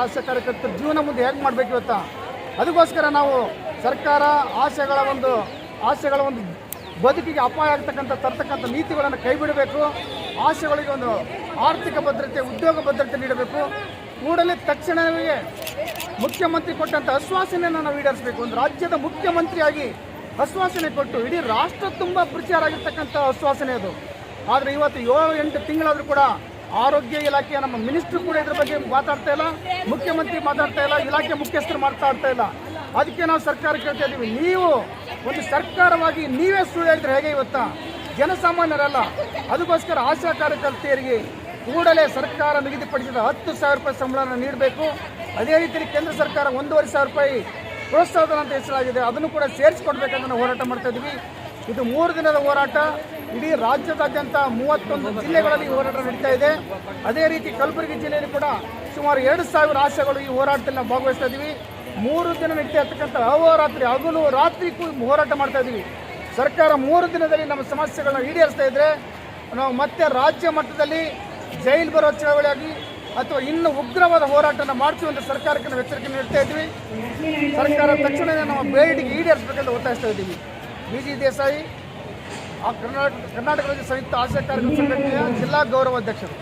ಆಶಾ ಕಾರ್ಯಕರ್ತರ ಜೀವನ ಮುಂದೆ ಹೇಗೆ ಮಾಡಬೇಕು ಇವತ್ತು. ಅದಕ್ಕೋಸ್ಕರ ನಾವು ಸರ್ಕಾರ ಆಶೆಗಳ ಒಂದು ಬದುಕಿಗೆ ಅಪಾಯ ತರ್ತಕ್ಕಂಥ ನೀತಿಗಳನ್ನು ಕೈ ಬಿಡಬೇಕು. ಆಶೆಗಳಿಗೆ ಒಂದು ಆರ್ಥಿಕ ಭದ್ರತೆ, ಉದ್ಯೋಗ ಭದ್ರತೆ ನೀಡಬೇಕು. ಕೂಡಲೇ ತಕ್ಷಣವೇ ಮುಖ್ಯಮಂತ್ರಿ ಕೊಟ್ಟಂಥ ಆಶ್ವಾಸನೆಯನ್ನು ನಾವು ಈಡೇರಿಸಬೇಕು. ಒಂದು ರಾಜ್ಯದ ಮುಖ್ಯಮಂತ್ರಿಯಾಗಿ ಆಶ್ವಾಸನೆ ಕೊಟ್ಟು ಇಡೀ ರಾಷ್ಟ್ರ ತುಂಬ ಪ್ರಚಾರ ಆಗಿರ್ತಕ್ಕಂಥ ಆಶ್ವಾಸನೆ ಅದು. ಆದರೆ ಇವತ್ತು 7-8 ತಿಂಗಳಾದರೂ ಕೂಡ ಆರೋಗ್ಯ ಇಲಾಖೆಯ ನಮ್ಮ ಮಿನಿಸ್ಟ್ರು ಕೂಡ ಇದ್ರ ಬಗ್ಗೆ ಮಾತಾಡ್ತಾ ಇಲ್ಲ, ಮುಖ್ಯಮಂತ್ರಿ ಮಾತಾಡ್ತಾ ಇಲ್ಲ, ಇಲಾಖೆ ಮುಖ್ಯಸ್ಥರು ಮಾತಾಡ್ತಾ ಇಲ್ಲ. ಅದಕ್ಕೆ ನಾವು ಸರ್ಕಾರ ಕೇಳ್ತಾ ಇದ್ದೀವಿ, ನೀವು ಒಂದು ಸರ್ಕಾರವಾಗಿ ನೀವೇ ಸುಳ್ಳು ಹೇಳಿದ್ರೆ ಹೇಗೆ ಇವತ್ತು ಜನಸಾಮಾನ್ಯರಲ್ಲ. ಅದಕ್ಕೋಸ್ಕರ ಆಶಾ ಕಾರ್ಯಕರ್ತೆಯರಿಗೆ ಕೂಡಲೇ ಸರ್ಕಾರ ನಿಗದಿಪಡಿಸಿದ 10,000 ರೂಪಾಯಿ ಸಂಬಳವನ್ನು ನೀಡಬೇಕು. ಅದೇ ರೀತಿಯಲ್ಲಿ ಕೇಂದ್ರ ಸರ್ಕಾರ 1,500 ರೂಪಾಯಿ ಪ್ರೋತ್ಸಾಹಧನ ಅಂತ ಹೆಸರಾಗಿದೆ, ಅದನ್ನು ಕೂಡ ಸೇರಿಸಿಕೊಡ್ಬೇಕಂತ ನಾವು ಹೋರಾಟ ಮಾಡ್ತಾ ಇದ್ದೀವಿ. ಇದು 3 ದಿನದ ಹೋರಾಟ. ಇಡೀ ರಾಜ್ಯದಾದ್ಯಂತ 31 ಜಿಲ್ಲೆಗಳಲ್ಲಿ ಹೋರಾಟ ನಡೀತಾ ಇದೆ. ಅದೇ ರೀತಿ ಕಲಬುರಗಿ ಜಿಲ್ಲೆಯಲ್ಲಿ ಕೂಡ ಸುಮಾರು 2,000 ಆಶೆಗಳು ಈ ಹೋರಾಟದಲ್ಲಿ ನಾವು ಭಾಗವಹಿಸ್ತಾ ಇದ್ದೀವಿ. 3 ದಿನ ನಡೀತಾ ಇರ್ತಕ್ಕಂಥ ಅಹೋರಾತ್ರಿ ಹಗಲು ರಾತ್ರಿ ಹೋರಾಟ ಮಾಡ್ತಾ ಇದ್ದೀವಿ. ಸರ್ಕಾರ 3 ದಿನದಲ್ಲಿ ನಮ್ಮ ಸಮಸ್ಯೆಗಳನ್ನ ಈಡೇರಿಸ್ತಾ ಇದ್ರೆ ನಾವು ಮತ್ತೆ ರಾಜ್ಯ ಮಟ್ಟದಲ್ಲಿ ಜೈಲು ಬರೋ ಚಳವಳಿಯಾಗಿ ಅಥವಾ ಇನ್ನು ಉಗ್ರವಾದ ಹೋರಾಟನ ಮಾಡ್ತೀವಿ ಅಂತ ಸರ್ಕಾರಕ್ಕೆ ನಾವು ಎಚ್ಚರಿಕೆ ನೀಡ್ತಾ ಇದ್ವಿ. ಸರ್ಕಾರ ತಕ್ಷಣವೇ ನಮ್ಮ ಬೇಡಿಕೆ ಈಡೇರಿಸಬೇಕಂತ ಒತ್ತಾಯಿಸ್ತಾ ಇದ್ದೀವಿ. BG ದೇಸಾಯಿ, ಕರ್ನಾಟಕ ರಾಜ್ಯ ಸಂಯುಕ್ತ ಆಶಾ ಕಾರ್ಯಕರ್ತರ ಸಂಘಟನೆಯ ಜಿಲ್ಲಾ ಗೌರವಾಧ್ಯಕ್ಷರು.